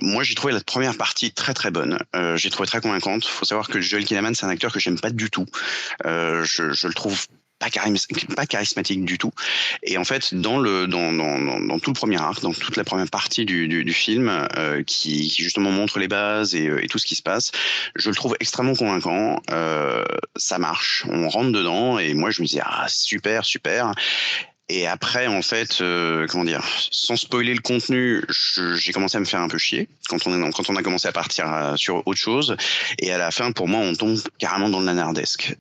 moi, j'ai trouvé la première partie très très bonne. J'ai trouvé très convaincante. Faut savoir que Joel Kinnaman, c'est un acteur que j'aime pas du tout. Je le trouve pas charismatique du tout. Et en fait, dans tout le premier arc, dans toute la première partie du film, qui justement montre les bases et tout ce qui se passe, je le trouve extrêmement convaincant. Ça marche, on rentre dedans et moi je me dis ah super super. Et après, en fait, comment dire, sans spoiler le contenu, j'ai commencé à me faire un peu chier quand on a commencé à partir sur autre chose. Et à la fin, pour moi, on tombe carrément dans le nanardesque.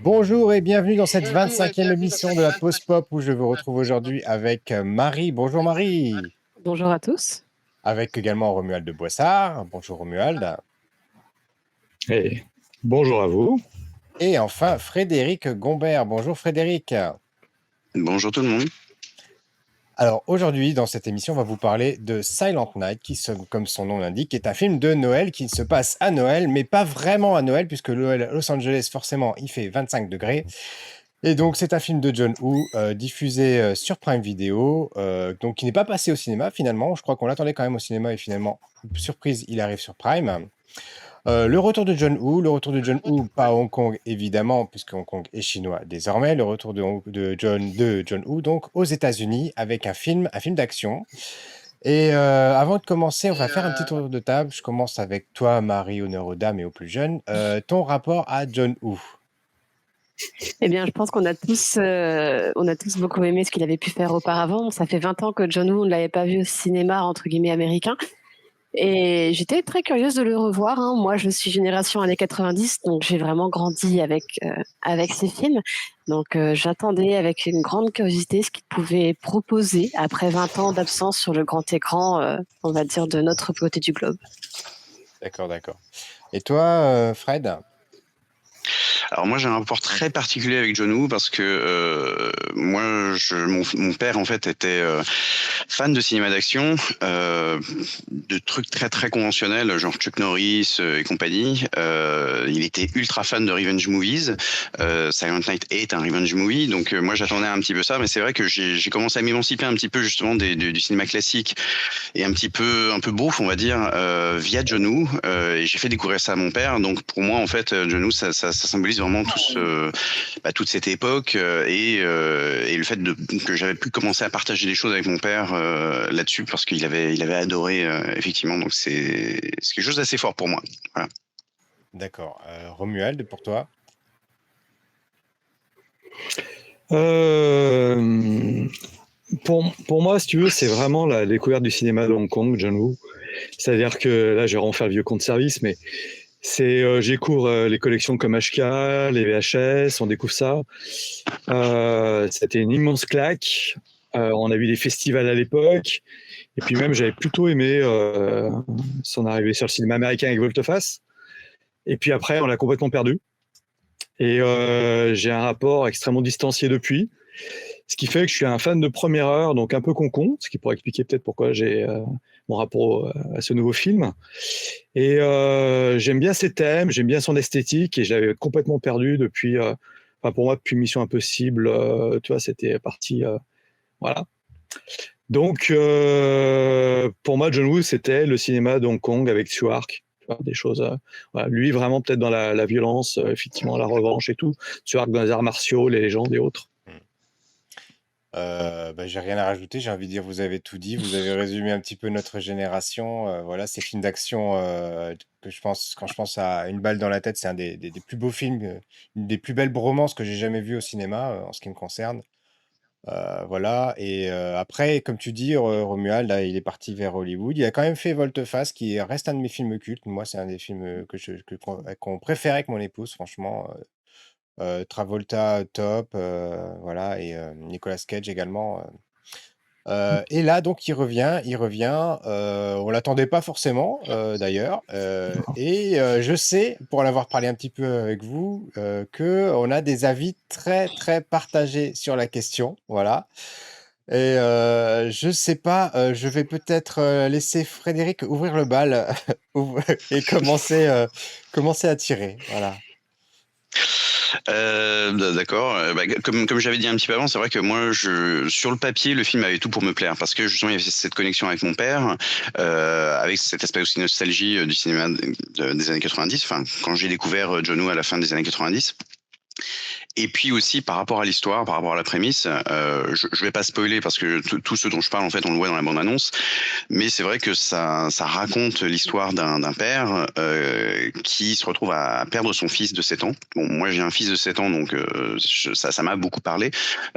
Bonjour et bienvenue dans cette 25e émission de la Pause Pop où je vous retrouve aujourd'hui avec Marie. Bonjour Marie. Bonjour à tous. Avec également Romuald de Boissard. Bonjour Romuald. Et bonjour à vous. Et enfin Frédéric Gombert. Bonjour Frédéric. Bonjour tout le monde. Alors aujourd'hui, dans cette émission, on va vous parler de Silent Night, qui, comme son nom l'indique, est un film de Noël qui se passe à Noël, mais pas vraiment à Noël, puisque Los Angeles, forcément, il fait 25 degrés. Et donc, c'est un film de John Woo, diffusé sur Prime Video, donc qui n'est pas passé au cinéma finalement. Je crois qu'on l'attendait quand même au cinéma et finalement, surprise, il arrive sur Prime. Le retour de John Woo, pas à Hong Kong évidemment, puisque Hong Kong est chinois désormais. Le retour de John Woo, donc aux États-Unis, avec un film d'action. Et avant de commencer, on va faire un petit tour de table. Je commence avec toi, Marie, honneur aux dames et aux plus jeunes. Ton rapport à John Woo? Eh bien, je pense qu'on a tous beaucoup aimé ce qu'il avait pu faire auparavant. Ça fait 20 ans que John Woo, on ne l'avait pas vu au cinéma, entre guillemets, américain. Et j'étais très curieuse de le revoir. Moi, je suis génération années 90, donc j'ai vraiment grandi avec ces films. Donc, j'attendais avec une grande curiosité ce qu'il pouvait proposer après 20 ans d'absence sur le grand écran, on va dire, de notre côté du globe. D'accord. Et toi, Fred? Alors moi j'ai un rapport très particulier avec John Woo parce que mon père en fait était fan de cinéma d'action, de trucs très très conventionnels genre Chuck Norris et compagnie. Il était ultra fan de revenge movies. Silent Night est un revenge movie, donc moi j'attendais un petit peu ça, mais c'est vrai que j'ai commencé à m'émanciper un petit peu justement du cinéma classique et un peu beauf on va dire via John Woo, et j'ai fait découvrir ça à mon père. Donc pour moi en fait John Woo ça symbolise vraiment toute cette époque, et le fait que j'avais pu commencer à partager des choses avec mon père là-dessus parce qu'il avait adoré effectivement. Donc c'est quelque chose d'assez fort pour moi. Voilà. D'accord. Romuald, pour toi? Pour moi, si tu veux, c'est vraiment la découverte du cinéma de Hong Kong, John Woo. C'est-à-dire que là, je vais vraiment faire le vieux compte service, mais j'ai découvre les collections comme HK, les VHS, on découvre ça. C'était une immense claque. On a vu des festivals à l'époque. Et puis même, j'avais plutôt aimé son arrivée sur le cinéma américain avec Volte-Face. Et puis après, on l'a complètement perdu. Et j'ai un rapport extrêmement distancié depuis. Ce qui fait que je suis un fan de première heure, donc un peu concon, ce qui pourrait expliquer peut-être pourquoi j'ai mon rapport à ce nouveau film. Et j'aime bien ses thèmes, j'aime bien son esthétique, et je l'avais complètement perdu depuis, pour moi, depuis Mission Impossible, tu vois, c'était parti, voilà. Donc, pour moi, John Woo, c'était le cinéma de Hong Kong avec Stewart, des choses, voilà. Lui, vraiment, peut-être dans la violence, effectivement, la revanche et tout. Stewart dans les arts martiaux, les légendes et autres. J'ai rien à rajouter, j'ai envie de dire, vous avez tout dit, vous avez résumé un petit peu notre génération. Voilà, ces films d'action que quand je pense à Une balle dans la tête, c'est un des plus beaux films, une des plus belles bromances que j'ai jamais vues au cinéma, en ce qui me concerne. Voilà, et après, comme tu dis, Romuald, là, il est parti vers Hollywood. Il a quand même fait Volte-Face, qui reste un de mes films cultes. Moi, c'est un des films qu'on préfère avec mon épouse, franchement. Travolta, top, voilà, et Nicolas Cage également. Et là, donc, il revient. On l'attendait pas forcément, d'ailleurs. Et je sais, pour en avoir parlé un petit peu avec vous, que on a des avis très, très partagés sur la question. Voilà. Et je sais pas, je vais peut-être laisser Frédéric ouvrir le bal et commencer à tirer. Voilà. D'accord. Comme j'avais dit un petit peu avant, c'est vrai que moi, sur le papier, le film avait tout pour me plaire parce que justement, il y avait cette connexion avec mon père, avec cet aspect aussi nostalgie du cinéma des années 90. Enfin, quand j'ai découvert John Woo à la fin des années 90. Et puis aussi par rapport à l'histoire, par rapport à la prémisse, je vais pas spoiler parce que tout ce dont je parle en fait on le voit dans la bande annonce, mais c'est vrai que ça raconte l'histoire d'un père qui se retrouve à perdre son fils de 7 ans. Bon, moi j'ai un fils de 7 ans donc ça m'a beaucoup parlé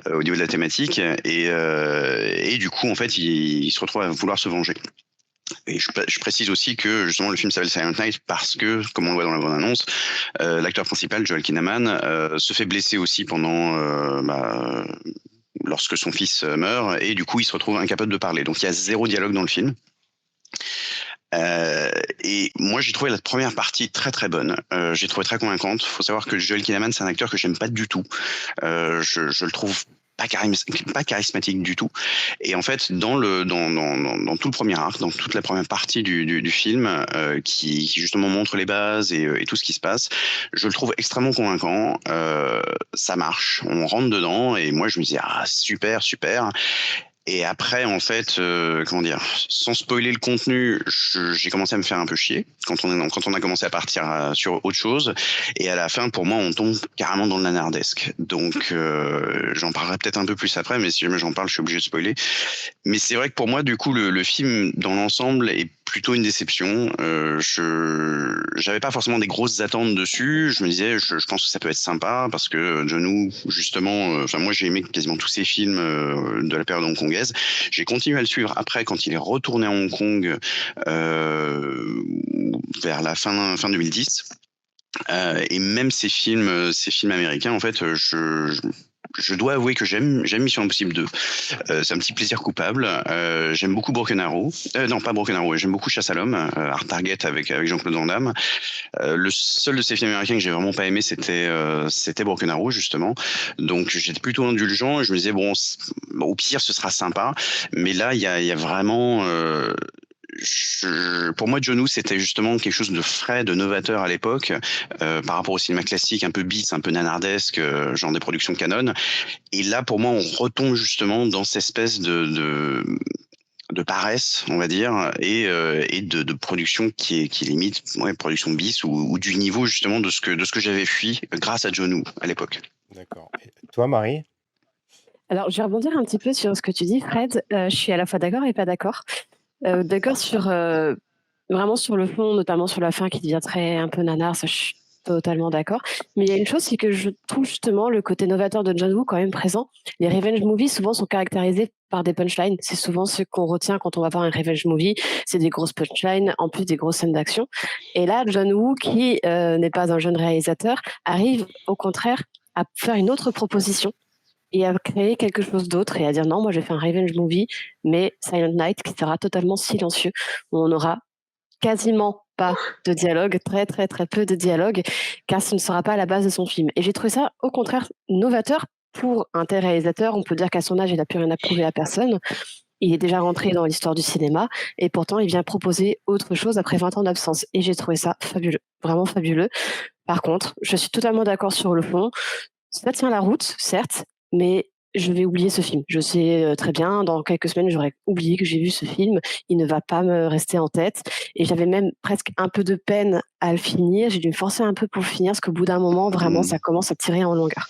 au niveau de la thématique et du coup en fait il se retrouve à vouloir se venger. Et je précise aussi que justement le film s'appelle Silent Night parce que, comme on le voit dans la bande-annonce, l'acteur principal, Joel Kinnaman, se fait blesser aussi pendant lorsque son fils meurt et du coup il se retrouve incapable de parler. Donc il y a zéro dialogue dans le film. Et moi j'ai trouvé la première partie très très bonne. J'ai trouvé très convaincante. Faut savoir que Joel Kinnaman c'est un acteur que j'aime pas du tout. Je le trouve pas charismatique du tout. Et en fait, dans tout le premier arc, dans toute la première partie du film, qui justement montre les bases et tout ce qui se passe, je le trouve extrêmement convaincant. Ça marche, on rentre dedans et moi je me dis ah super super. Et après, en fait, comment dire, sans spoiler le contenu, j'ai commencé à me faire un peu chier quand on a commencé à partir sur autre chose. Et à la fin, pour moi, on tombe carrément dans le nanardesque. Donc, j'en parlerai peut-être un peu plus après, mais si jamais j'en parle, je suis obligé de spoiler. Mais c'est vrai que pour moi, du coup, le film, dans l'ensemble, est plutôt une déception. J'avais pas forcément des grosses attentes dessus. Je me disais, je pense que ça peut être sympa parce que John Woo, justement, enfin moi j'ai aimé quasiment tous ses films de la période hongkongaise. J'ai continué à le suivre après quand il est retourné à Hong Kong vers la fin 2010. Et même ces films américains, en fait, je dois avouer que j'aime Mission Impossible 2. C'est un petit plaisir coupable. J'aime beaucoup Broken Arrow. Non, pas Broken Arrow. J'aime beaucoup Chasse à l'homme, Hard Target avec Jean-Claude Van Damme. Le seul de ces films américains que j'ai vraiment pas aimé, c'était Broken Arrow justement. Donc j'étais plutôt indulgent et je me disais bon, au pire ce sera sympa. Mais là, il y a vraiment pour moi, John Woo, c'était justement quelque chose de frais, de novateur à l'époque, par rapport au cinéma classique, un peu bis, un peu nanardesque, genre des productions Canon. Et là, pour moi, on retombe justement dans cette espèce de paresse, on va dire, et de production qui est limite production bis ou du niveau justement de ce que j'avais fui grâce à John Woo à l'époque. D'accord. Et toi, Marie? Alors, je vais rebondir un petit peu sur ce que tu dis, Fred. Je suis à la fois d'accord et pas d'accord. D'accord sur vraiment sur le fond, notamment sur la fin qui devient un peu nanar, ça je suis totalement d'accord. Mais il y a une chose, c'est que je trouve justement le côté novateur de John Woo quand même présent. Les revenge movies souvent sont caractérisés par des punchlines. C'est souvent ce qu'on retient quand on va voir un revenge movie. C'est des grosses punchlines, en plus des grosses scènes d'action. Et là, John Woo, qui n'est pas un jeune réalisateur, arrive au contraire à faire une autre proposition et à créer quelque chose d'autre et à dire non, moi j'ai fait un revenge movie, mais Silent Night qui sera totalement silencieux, où on n'aura quasiment pas de dialogue, très très très peu de dialogue, car ce ne sera pas à la base de son film. Et j'ai trouvé ça au contraire novateur pour un tel réalisateur. On peut dire qu'à son âge, il n'a plus rien à prouver à personne. Il est déjà rentré dans l'histoire du cinéma et pourtant il vient proposer autre chose après 20 ans d'absence. Et j'ai trouvé ça fabuleux, vraiment fabuleux. Par contre, je suis totalement d'accord sur le fond. Ça tient la route, certes, mais je vais oublier ce film. Je sais très bien, dans quelques semaines, j'aurais oublié que j'ai vu ce film. Il ne va pas me rester en tête. Et j'avais même presque un peu de peine à le finir. J'ai dû me forcer un peu pour le finir, parce qu'au bout d'un moment, vraiment, ça commence à tirer en longueur.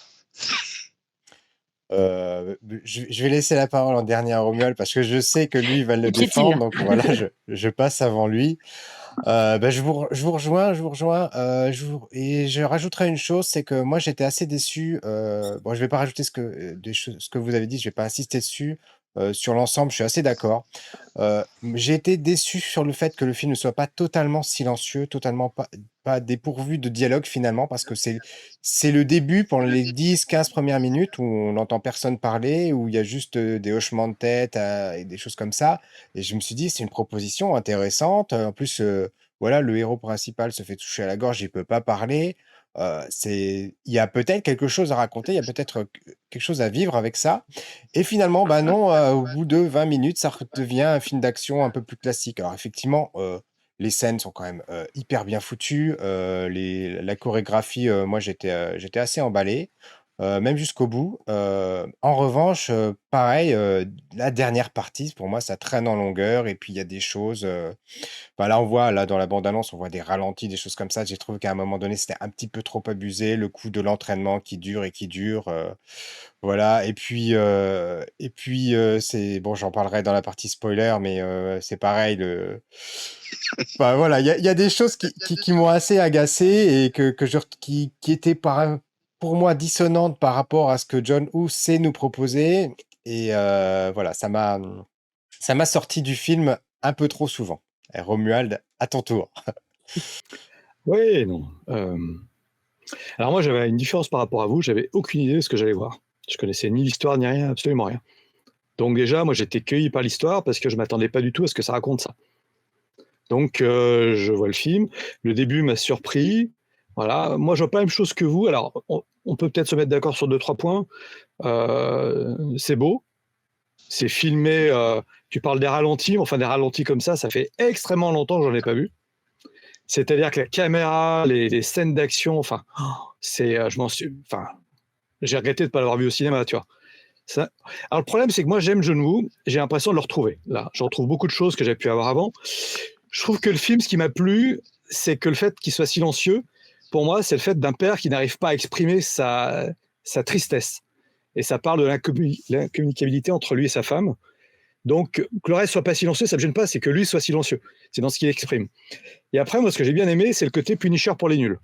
Je vais laisser la parole en dernier à Romuald parce que je sais que lui, il va le défendre. Donc voilà, je passe avant lui. Je vous rejoins, et je rajouterai une chose, c'est que moi j'étais assez déçu. Bon, je vais pas rajouter ce que vous avez dit, je vais pas insister dessus. Sur l'ensemble, je suis assez d'accord. J'ai été déçu sur le fait que le film ne soit pas totalement silencieux, totalement pas dépourvu de dialogue finalement, parce que c'est le début pendant les 10-15 premières minutes où on n'entend personne parler, où il y a juste des hochements de tête et des choses comme ça. Et je me suis dit, c'est une proposition intéressante. En plus, voilà, le héros principal se fait toucher à la gorge, il peut pas parler. Il y a peut-être quelque chose à raconter, il y a peut-être quelque chose à vivre avec ça. Et finalement, non, au bout de 20 minutes, ça redevient un film d'action un peu plus classique. Alors effectivement, Les scènes sont quand même hyper bien foutues. La chorégraphie, moi, j'étais assez emballé, même jusqu'au bout. En revanche, pareil, la dernière partie, pour moi, ça traîne en longueur. Et puis, il y a des choses. Bah, là, on voit, là, dans la bande-annonce, on voit des ralentis, des choses comme ça. J'ai trouvé qu'à un moment donné, c'était un petit peu trop abusé. Le coup de l'entraînement qui dure et qui dure. Voilà. Et puis, c'est bon, j'en parlerai dans la partie spoiler, mais c'est pareil. Bah, voilà, il y a des choses qui m'ont assez agacé et qui étaient pour moi dissonantes par rapport à ce que John Woo sait nous proposer. Et voilà, ça m'a sorti du film un peu trop souvent. Et Romuald, à ton tour. Oui, non. Alors moi, j'avais une différence par rapport à vous. J'avais aucune idée de ce que j'allais voir. Je connaissais ni l'histoire ni rien, absolument rien. Donc déjà, moi, j'étais cueilli par l'histoire parce que je m'attendais pas du tout à ce que ça raconte ça. Donc je vois le film. Le début m'a surpris. Voilà. Moi, je vois pas la même chose que vous. Alors, on peut peut-être se mettre d'accord sur 2-3 points. C'est beau. C'est filmé. Tu parles des ralentis. Enfin, des ralentis comme ça fait extrêmement longtemps que j'en ai pas vu. C'est-à-dire que la caméra, les scènes d'action, enfin, j'ai regretté de ne pas l'avoir vu au cinéma, tu vois. Ça... Alors le problème, c'est que moi j'aime John Woo, j'ai l'impression de le retrouver. Là, je retrouve beaucoup de choses que j'avais pu avoir avant. Je trouve que le film, ce qui m'a plu, c'est que le fait qu'il soit silencieux, pour moi, c'est le fait d'un père qui n'arrive pas à exprimer sa tristesse. Et ça parle de l'incommunicabilité entre lui et sa femme. Donc, que le reste soit pas silencieux, ça me gêne pas, c'est que lui soit silencieux. C'est dans ce qu'il exprime. Et après, moi, ce que j'ai bien aimé, c'est le côté Punisher pour les nuls.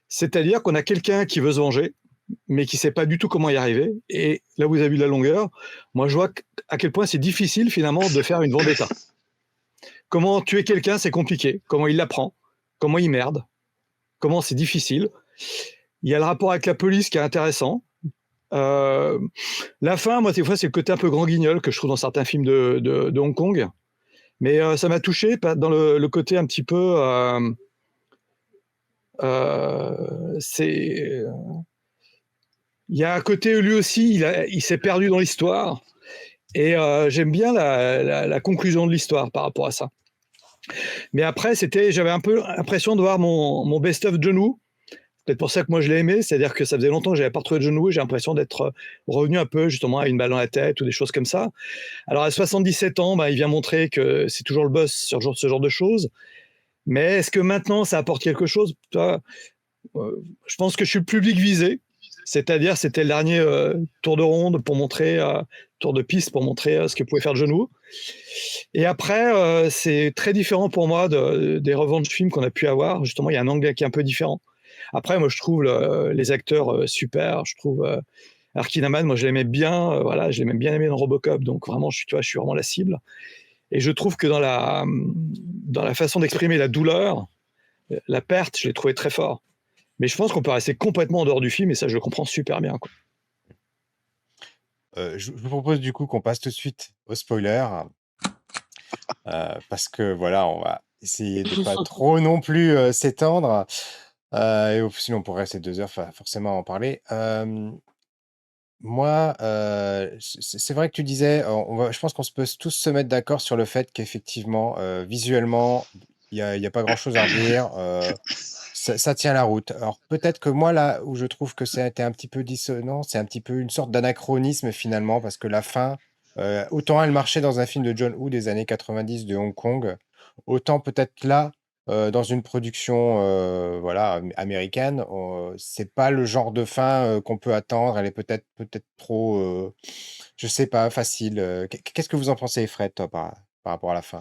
C'est-à-dire qu'on a quelqu'un qui veut se venger, mais qui ne sait pas du tout comment y arriver. Et là, vous avez vu la longueur. Moi, je vois à quel point c'est difficile, finalement, de faire une vendetta. Comment tuer quelqu'un, c'est compliqué. Comment il l'apprend. Comment il merde. Comment c'est difficile. Il y a le rapport avec la police qui est intéressant. La fin, moi, des fois, c'est le côté un peu grand guignol que je trouve dans certains films de Hong Kong. Mais ça m'a touché dans le côté un petit peu... il y a un côté, lui aussi, il s'est perdu dans l'histoire. Et j'aime bien la conclusion de l'histoire par rapport à ça. Mais après, j'avais un peu l'impression de voir mon best-of John Woo. C'est peut-être pour ça que moi je l'ai aimé, c'est-à-dire que ça faisait longtemps que j'avais pas retrouvé John Woo, j'ai l'impression d'être revenu un peu justement à une balle dans la tête ou des choses comme ça. Alors à 77 ans, il vient montrer que c'est toujours le boss sur ce genre de choses. Mais est-ce que maintenant ça apporte quelque chose? Je pense que je suis le public visé, c'est-à-dire c'était le dernier tour de ronde pour montrer, tour de piste pour montrer ce que pouvait faire John Woo. Et après, c'est très différent pour moi des revenge films qu'on a pu avoir. Justement, il y a un angle qui est un peu différent. Après, moi, je trouve les acteurs super. Je trouve Mark Kinnaman, moi, je l'aimais bien. Voilà, je l'ai même bien aimé dans Robocop. Donc vraiment, je suis vraiment la cible. Et je trouve que dans la façon d'exprimer la douleur, la perte, je l'ai trouvé très fort. Mais je pense qu'on peut rester complètement en dehors du film, et ça, je le comprends super bien, quoi. Je vous propose du coup qu'on passe tout de suite au spoiler, parce que voilà, on va essayer de pas trop non plus s'étendre. Sinon, on pourrait rester 2 heures forcément à en parler. Moi, c'est vrai que tu disais, je pense qu'on peut tous se mettre d'accord sur le fait qu'effectivement, visuellement, il y a pas grand-chose à redire. Ça tient la route. Alors peut-être que moi, là où je trouve que ça a été un petit peu dissonant, c'est un petit peu une sorte d'anachronisme finalement, parce que la fin, autant elle marchait dans un film de John Woo des années 90 de Hong Kong, autant peut-être là, dans une production voilà, américaine, c'est pas le genre de fin qu'on peut attendre. Elle est peut-être trop, je sais pas, facile. Qu'est-ce que vous en pensez, Fred, toi, par rapport à la fin?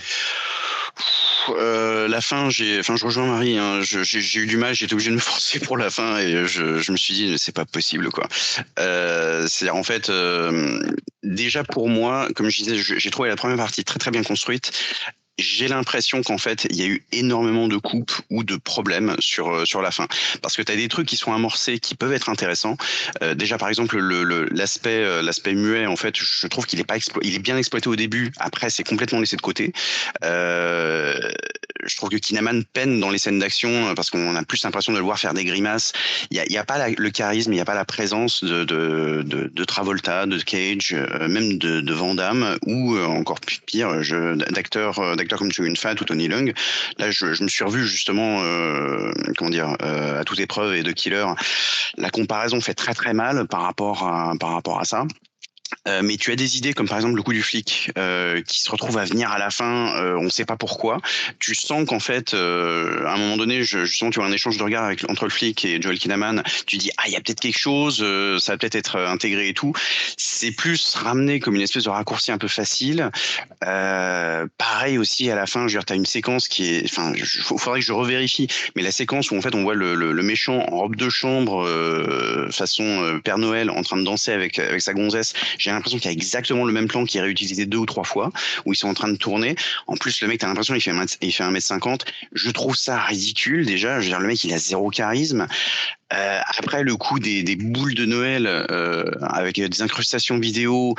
La fin, je rejoins Marie, hein, j'ai eu du mal, j'étais obligé de me forcer pour la fin et je me suis dit c'est pas possible quoi. C'est-à-dire en fait, déjà pour moi, comme je disais, j'ai trouvé la première partie très très bien construite. J'ai l'impression qu'en fait, il y a eu énormément de coupes ou de problèmes sur la fin. Parce que tu as des trucs qui sont amorcés qui peuvent être intéressants. Déjà, par exemple, l'aspect muet, en fait, je trouve qu'il est pas il est bien exploité au début. Après, c'est complètement laissé de côté. je trouve que Kinnaman peine dans les scènes d'action parce qu'on a plus l'impression de le voir faire des grimaces. Il y a pas le charisme, il y a pas la présence de Travolta, de Cage, même de Van Damme ou encore pire, d'acteurs comme Chow Yun-fat ou Tony Leung. Là, je me suis revu justement, à toute épreuve et de Killer. La comparaison fait très très mal par rapport à ça. Mais tu as des idées comme par exemple le coup du flic qui se retrouve à venir à la fin, on ne sait pas pourquoi. Tu sens qu'en fait, à un moment donné, justement, tu vois un échange de regards entre le flic et Joel Kinnaman. Tu dis il y a peut-être quelque chose, ça va peut-être être intégré et tout. C'est plus ramené comme une espèce de raccourci un peu facile. Pareil aussi à la fin, je veux dire, t'as une séquence qui est, enfin, faudrait que je revérifie, mais la séquence où en fait on voit le méchant en robe de chambre façon Père Noël en train de danser avec sa gonzesse. J'ai l'impression qu'il y a exactement le même plan qui est réutilisé 2 ou 3 fois, où ils sont en train de tourner. En plus, le mec, t'as l'impression qu'il fait 1m50. Je trouve ça ridicule, déjà. Je veux dire, le mec, il a zéro charisme. Après le coup des boules de Noël avec des incrustations vidéo,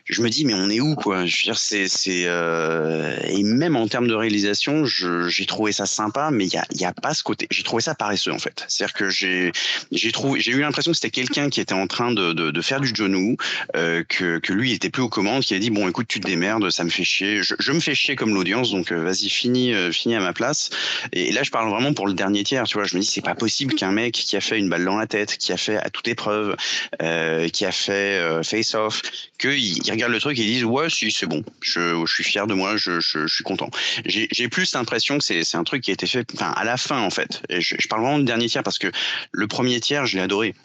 je me dis mais on est où quoi? Je veux dire et même en termes de réalisation, j'ai trouvé ça sympa, mais il y a pas ce côté. J'ai trouvé ça paresseux en fait. C'est-à-dire que j'ai eu l'impression que c'était quelqu'un qui était en train de faire du John Woo, que lui était plus aux commandes, qui a dit bon écoute tu te démerdes, ça me fait chier, je me fais chier comme l'audience, donc vas-y finis à ma place. Et là je parle vraiment pour le dernier tiers, tu vois. Je me dis c'est pas possible qu'un mec qui a fait une balle dans la tête, qui a fait à toute épreuve, qui a fait Face Off, qu'il regarde le truc et il dise ouais si c'est bon, je suis fier de moi, je suis content. J'ai plus l'impression que c'est un truc qui a été fait à la fin en fait. Et je parle vraiment du dernier tiers parce que le premier tiers je l'ai adoré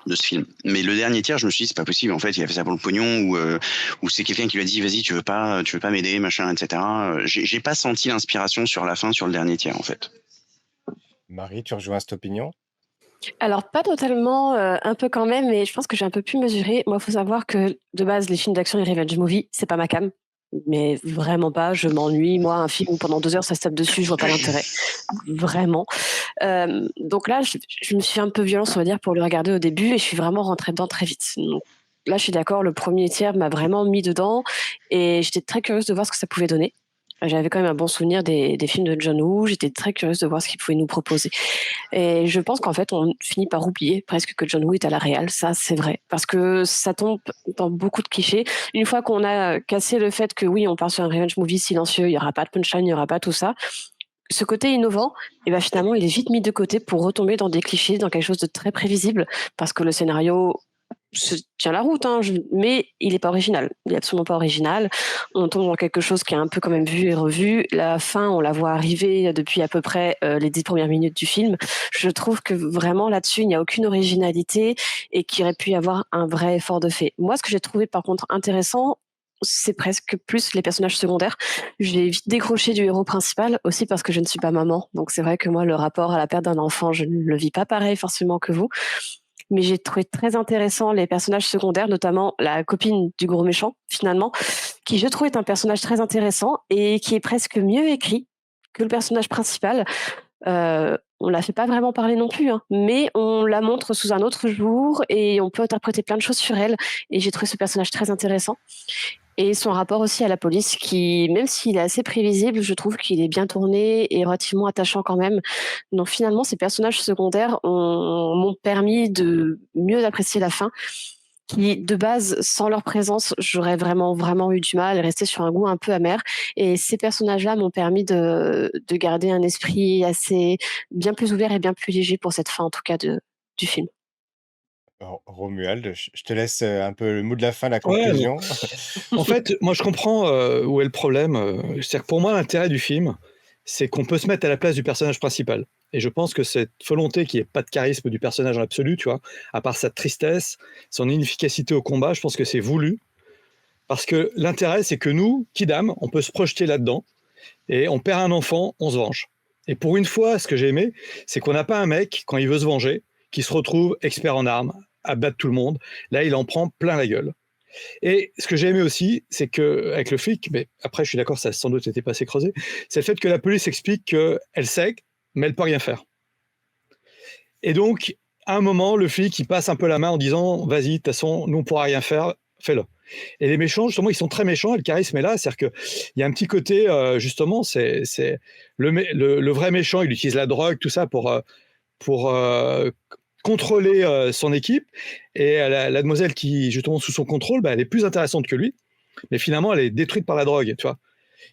de ce film, mais le dernier tiers je me suis dit c'est pas possible en fait, il a fait ça pour le pognon ou c'est quelqu'un qui lui a dit vas-y tu veux pas m'aider machin etc. J'ai pas senti l'inspiration sur la fin sur le dernier tiers en fait. Marie, tu rejoins cette opinion? Alors, pas totalement, un peu quand même, mais je pense que j'ai un peu pu mesurer. Moi, il faut savoir que, de base, les films d'action et revenge movie, c'est pas ma came, mais vraiment pas. Je m'ennuie. Moi, un film où pendant 2 heures, ça se tape dessus, je vois pas l'intérêt, vraiment. Donc là, je me suis fait un peu violence, on va dire, pour le regarder au début et je suis vraiment rentrée dedans très vite. Donc là, je suis d'accord, le premier tiers m'a vraiment mis dedans et j'étais très curieuse de voir ce que ça pouvait donner. J'avais quand même un bon souvenir des films de John Woo. J'étais très curieuse de voir ce qu'il pouvait nous proposer. Et je pense qu'en fait, on finit par oublier presque que John Woo est à la réal. Ça, c'est vrai. Parce que ça tombe dans beaucoup de clichés. Une fois qu'on a cassé le fait que oui, on part sur un revenge movie silencieux, il n'y aura pas de punchline, il n'y aura pas tout ça. Ce côté innovant, et ben finalement, il est vite mis de côté pour retomber dans des clichés, dans quelque chose de très prévisible. Parce que le scénario se tient la route, hein, mais il n'est pas original. Il n'est absolument pas original. On tombe dans quelque chose qui est un peu quand même vu et revu. La fin, on la voit arriver depuis à peu près les 10 premières minutes du film. Je trouve que vraiment là-dessus, il n'y a aucune originalité et qu'il aurait pu y avoir un vrai effort de fait. Moi, ce que j'ai trouvé par contre intéressant, c'est presque plus les personnages secondaires. J'ai vite décroché du héros principal, aussi parce que je ne suis pas maman. Donc c'est vrai que moi, le rapport à la perte d'un enfant, je ne le vis pas pareil forcément que vous. Mais j'ai trouvé très intéressant les personnages secondaires, notamment la copine du gros méchant, finalement, qui je trouve est un personnage très intéressant et qui est presque mieux écrit que le personnage principal. On la fait pas vraiment parler non plus, hein, mais on la montre sous un autre jour et on peut interpréter plein de choses sur elle. Et j'ai trouvé ce personnage très intéressant. Et son rapport aussi à la police, qui, même s'il est assez prévisible, je trouve qu'il est bien tourné et relativement attachant quand même. Donc finalement, ces personnages secondaires m'ont permis de mieux apprécier la fin, qui de base, sans leur présence, j'aurais vraiment, vraiment eu du mal à rester sur un goût un peu amer. Et ces personnages-là m'ont permis de garder un esprit assez bien plus ouvert et bien plus léger pour cette fin, en tout cas, du film. Romuald, je te laisse un peu le mot de la fin, la Ouais, conclusion. en fait, moi je comprends où est le problème. C'est-à-dire que pour moi, l'intérêt du film, c'est qu'on peut se mettre à la place du personnage principal. Et je pense que cette volonté qu'il n'y ait pas de charisme du personnage en absolu, tu vois, à part sa tristesse, son inefficacité au combat, je pense que c'est voulu. Parce que l'intérêt, c'est que nous, Kidam, on peut se projeter là-dedans. Et on perd un enfant, on se venge. Et pour une fois, ce que j'ai aimé, c'est qu'on n'a pas un mec, quand il veut se venger, qui se retrouve expert en armes, à battre tout le monde. Là, il en prend plein la gueule. Et ce que j'ai aimé aussi, c'est qu'avec le flic, mais après, je suis d'accord, ça a sans doute été pas assez creusé, c'est le fait que la police explique qu'elle sait, mais elle peut rien faire. Et donc, à un moment, le flic, il passe un peu la main en disant « Vas-y, de toute façon, nous, on pourra rien faire, fais-le ». Et les méchants, justement, ils sont très méchants, et le charisme est là. C'est-à-dire qu'il y a un petit côté, justement, c'est le vrai méchant, il utilise la drogue, tout ça, pour contrôler son équipe. Et la demoiselle qui, justement, sous son contrôle, bah, elle est plus intéressante que lui. Mais finalement, elle est détruite par la drogue, tu vois.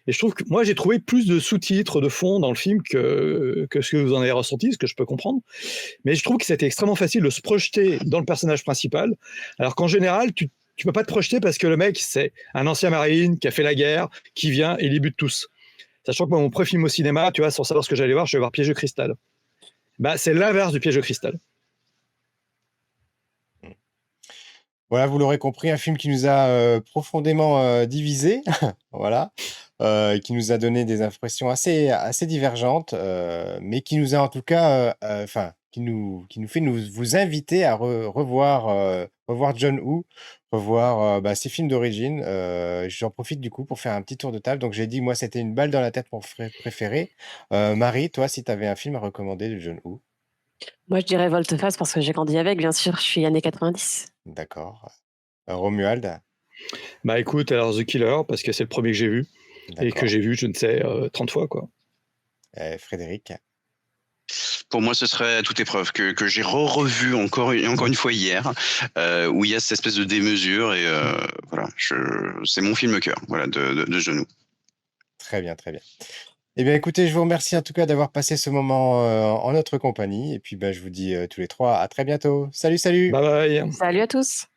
Et je trouve que moi, j'ai trouvé plus de sous-titres, de fond dans le film que ce que vous en avez ressenti, ce que je peux comprendre. Mais je trouve que c'était extrêmement facile de se projeter dans le personnage principal, alors qu'en général, tu peux pas te projeter parce que le mec, c'est un ancien marine qui a fait la guerre, qui vient et les bute tous. Sachant que moi, mon premier film au cinéma, tu vois, sans savoir ce que j'allais voir, je vais voir Piège de cristal. Bah, c'est l'inverse du Piège de cristal. Voilà, vous l'aurez compris, un film qui nous a profondément divisés, voilà, qui nous a donné des impressions assez divergentes, mais qui nous a en tout cas, enfin, qui nous fait vous inviter à revoir John Woo, revoir bah, ses films d'origine. J'en profite du coup pour faire un petit tour de table. Donc j'ai dit, moi, c'était Une balle dans la tête, mon préféré. Marie, toi, si tu avais un film à recommander de John Woo. Moi, je dirais Volte-Face parce que j'ai grandi avec, bien sûr, je suis années 90. D'accord. Romuald. Bah écoute, alors The Killer, parce que c'est le premier que j'ai vu, et que D'accord. j'ai vu, je ne sais, 30 fois, quoi. Frédéric. Pour moi, ce serait Toute épreuve que j'ai revu encore une fois hier, où il y a cette espèce de démesure et voilà, c'est mon film cœur, voilà, de John Woo. Très bien, très bien. Eh bien, écoutez, je vous remercie en tout cas d'avoir passé ce moment en notre compagnie. Et puis, bah, je vous dis tous les trois à très bientôt. Salut, salut! Bye bye. Salut à tous!